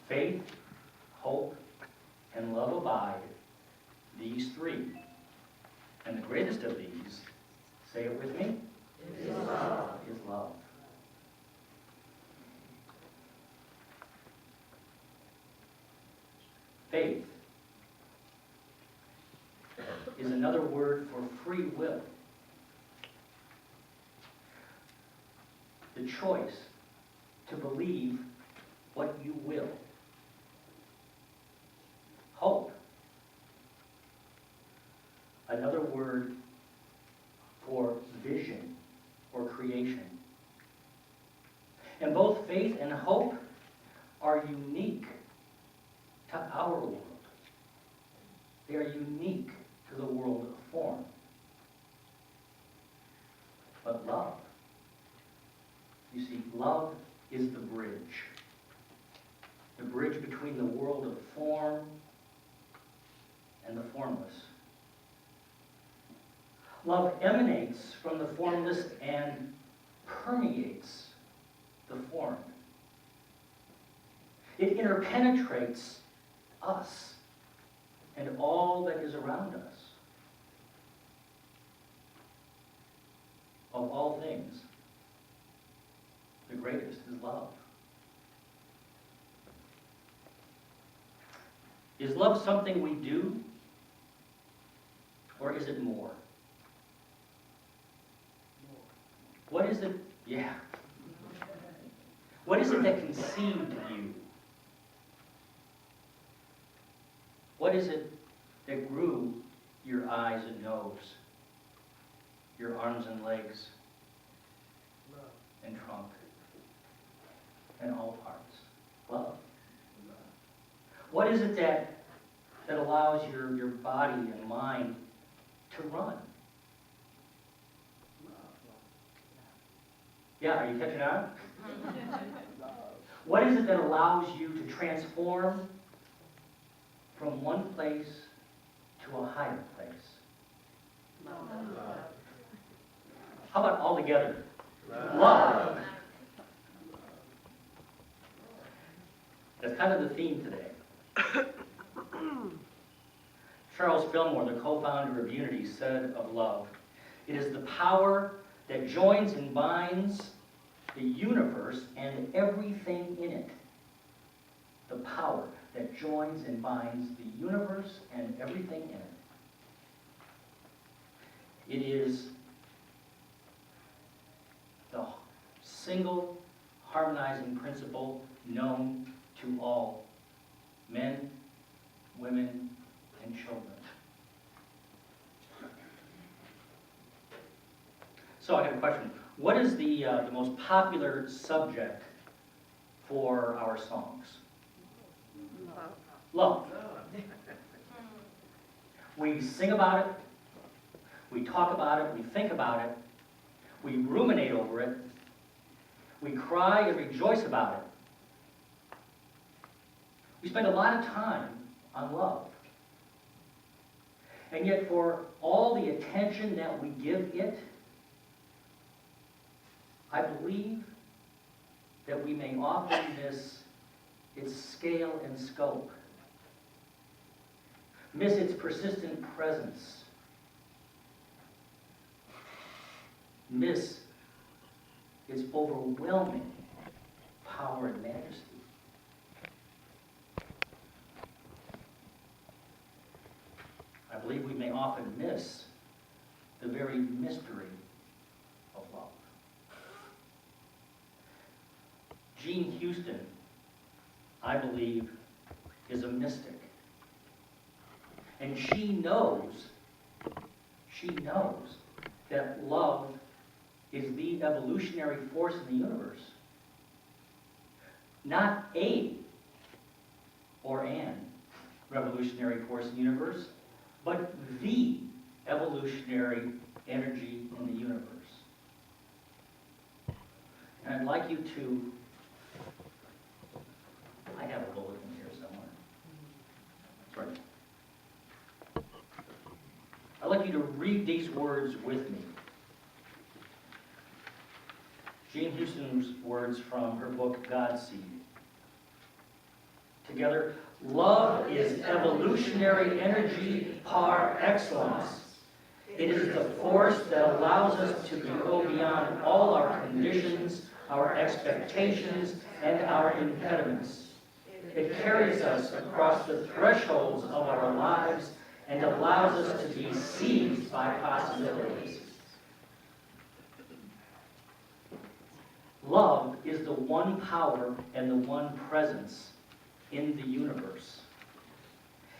Faith, hope, and love abide, these three. And the greatest of these, say it with me, Is love. is love. Faith is another word for free will. The choice to believe what you will. Hope, another word for vision or creation. And both faith and hope are unique to our world. They are unique to the world of form. But love, you see, love is the bridge. The bridge between the world of form and the formless. Love emanates from the formless and permeates the formed. It interpenetrates us and all that is around us. Of all things, the greatest is love. Is love something we do, or is it more? What is it? Yeah. What is it that conceived you? What is it that grew your eyes and nose, your arms and legs, and trunk, and all parts? Love. What is it that allows your body and mind to run? Yeah, are you catching on? What is it that allows you to transform from one place to a higher place? Love. How about all together? Love. That's kind of the theme today. Charles Fillmore, the co-founder of Unity, said of love, "It is the power that joins and binds the universe and everything in it." The power that joins and binds the universe and everything in it. It is the single harmonizing principle known to all men, women, and children. So I have a question. What is the most popular subject for our songs? Love. We sing about it, we talk about it, we think about it, we ruminate over it, we cry and rejoice about it. We spend a lot of time on love. And yet for all the attention that we give it, I believe that we may often miss its scale and scope, miss its persistent presence, miss its overwhelming power and majesty. I believe we may often miss the very mystery of love. Jean Houston, I believe, is a mystic. And she knows that love is the evolutionary force in the universe. Not a or an revolutionary force in the universe, but the evolutionary energy in the universe. And I'd like you to, I have a bulletin here somewhere. That's right. I'd like you to read these words with me. Jean Houston's words from her book, Godseed. Together, love is evolutionary energy par excellence. It is the force that allows us to go beyond all our conditions, our expectations, and our impediments. It carries us across the thresholds of our lives and allows us to be seized by possibilities. Love is the one power and the one presence in the universe.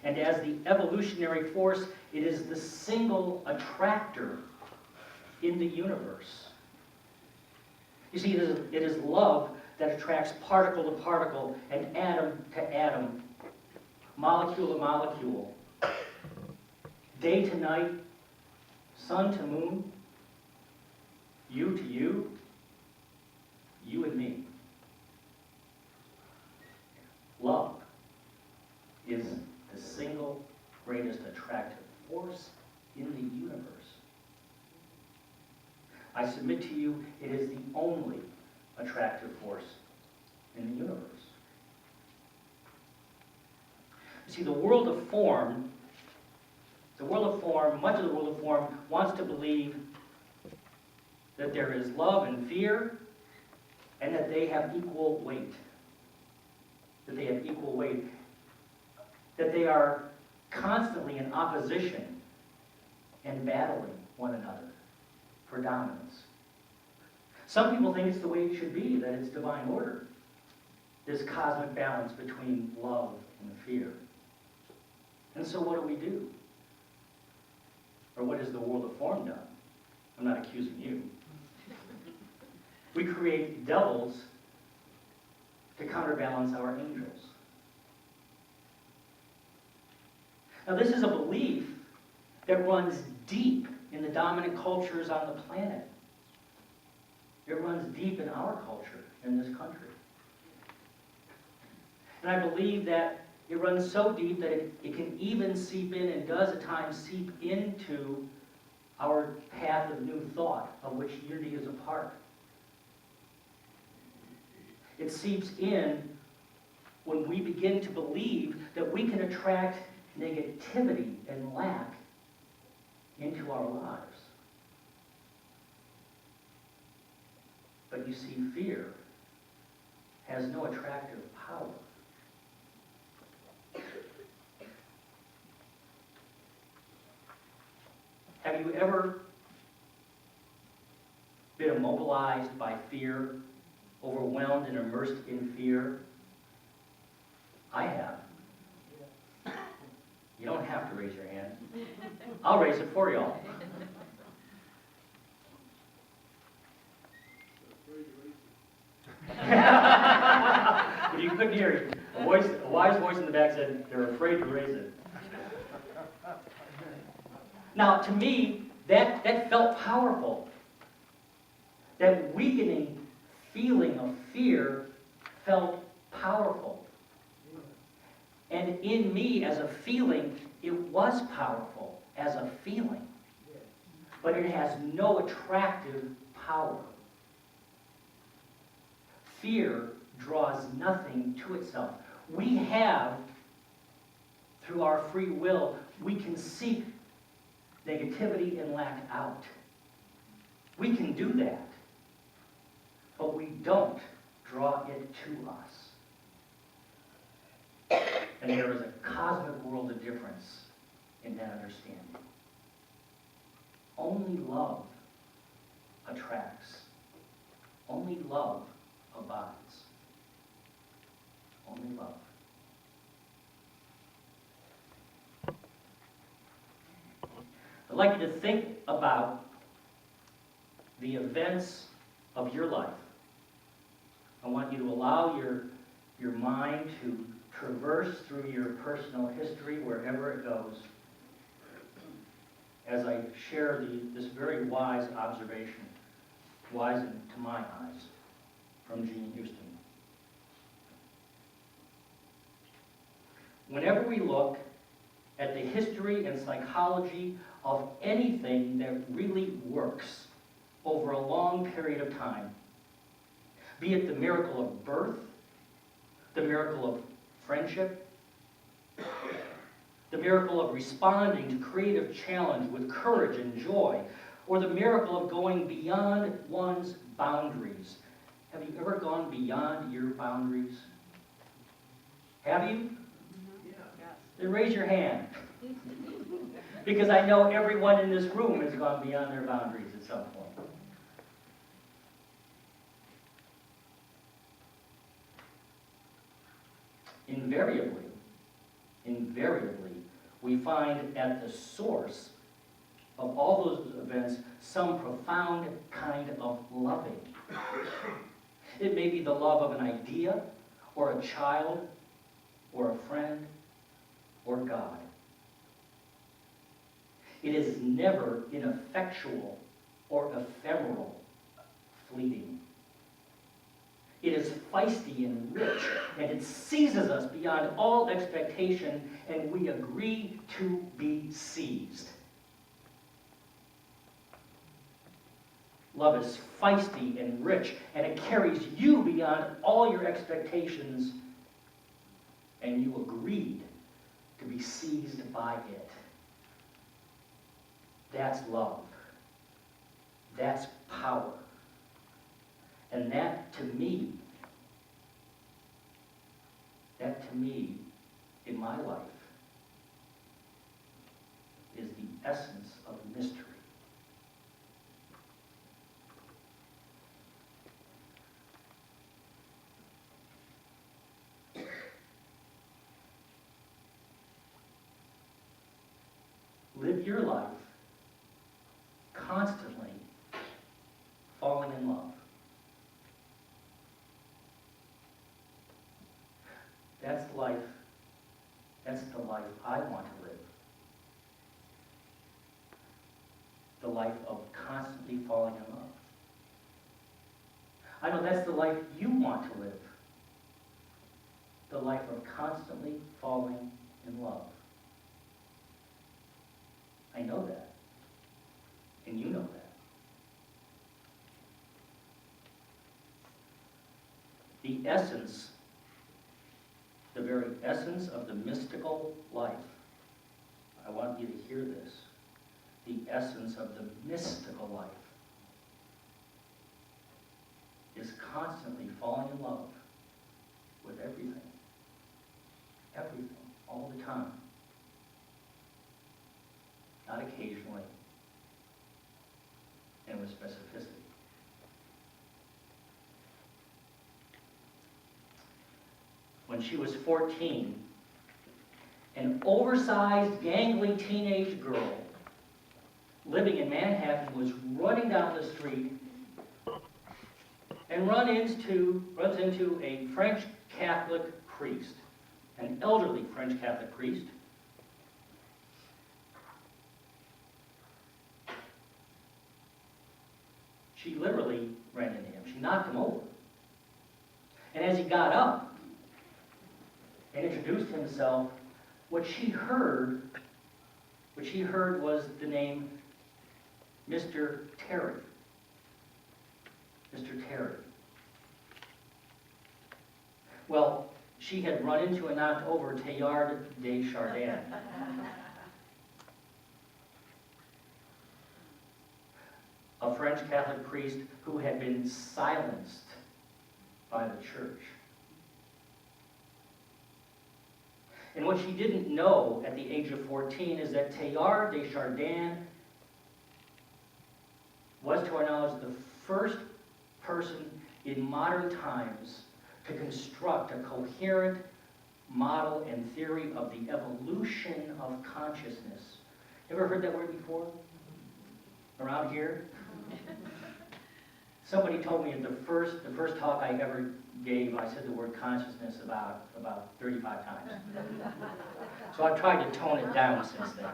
And as the evolutionary force, it is the single attractor in the universe. You see, it is love that attracts particle to particle and atom to atom, molecule to molecule, day to night, sun to moon, you to you, you and me. Love is the single greatest attractive force in the universe. I submit to you, it is the only attractive force in the universe. You see, much of the world of form wants to believe that there is love and fear and that they have equal weight. That they are constantly in opposition and battling one another for dominance. Some people think it's the way it should be, that it's divine order, this cosmic balance between love and fear. And so what do? Or what has the world of form done? I'm not accusing you. We create devils to counterbalance our angels. Now, this is a belief that runs deep in the dominant cultures on the planet. It runs deep in our culture, in this country. And I believe that it runs so deep that it can even seep in, and does at times seep into, our path of new thought, of which unity is a part. It seeps in when we begin to believe that we can attract negativity and lack into our lives. But you see, fear has no attractive power. Have you ever been immobilized by fear, overwhelmed and immersed in fear? I have. You don't have to raise your hand. I'll raise it for y'all. But you couldn't hear it. A wise voice in the back said, they're afraid to raise it. Now, to me, that felt powerful. That weakening feeling of fear felt powerful. And in me, as a feeling, it was powerful as a feeling. But it has no attractive power. Fear draws nothing to itself. We have, through our free will, we can seek negativity and lack out. We can do that. But we don't draw it to us. And there is a cosmic world of difference in that understanding. Only love attracts. Only love abides. Only love. I'd like you to think about the events of your life. I want you to allow your mind to traverse through your personal history wherever it goes, as I share this very wise observation, wise to my eyes, from Jean Houston. Whenever we look at the history and psychology of anything that really works over a long period of time, be it the miracle of birth, the miracle of friendship, the miracle of responding to creative challenge with courage and joy, or the miracle of going beyond one's boundaries. Have you ever gone beyond your boundaries? Have you? Yeah. Then raise your hand. Because I know everyone in this room has gone beyond their boundaries at some point. Invariably, we find at the source of all those events some profound kind of loving. It may be the love of an idea, or a child, or a friend, or God. It is never ineffectual or ephemeral, fleeting. It is feisty and rich, and it seizes us beyond all expectation, and we agree to be seized. Love is feisty and rich, and it carries you beyond all your expectations, and you agreed to be seized by it. That's love. That's power. And that to me, in my life, is the essence of mystery. Live your life constantly falling in love. That's life. That's the life I want to live. The life of constantly falling in love. I know that's the life you want to live. The life of constantly falling in love. I know that. And you know that. The essence, the very essence of the mystical life, I want you to hear this, the essence of the mystical life is constantly falling in love with everything. Everything, all the time. Not occasionally, and with specificity. When she was 14, an oversized, gangly teenage girl living in Manhattan was running down the street and runs into a French Catholic priest, an elderly French Catholic priest. She literally ran into him. She knocked him over. And as he got up and introduced himself, what she heard was the name Mr. Terry. Mr. Terry. Well, she had run into and knocked over Teilhard de Chardin. A French Catholic priest who had been silenced by the church. And what she didn't know at the age of 14 is that Teilhard de Chardin was, to our knowledge, the first person in modern times to construct a coherent model and theory of the evolution of consciousness. Ever heard that word before? Around here? Somebody told me at the first talk I ever gave, I said the word consciousness about 35 times. So I've tried to tone it down since then.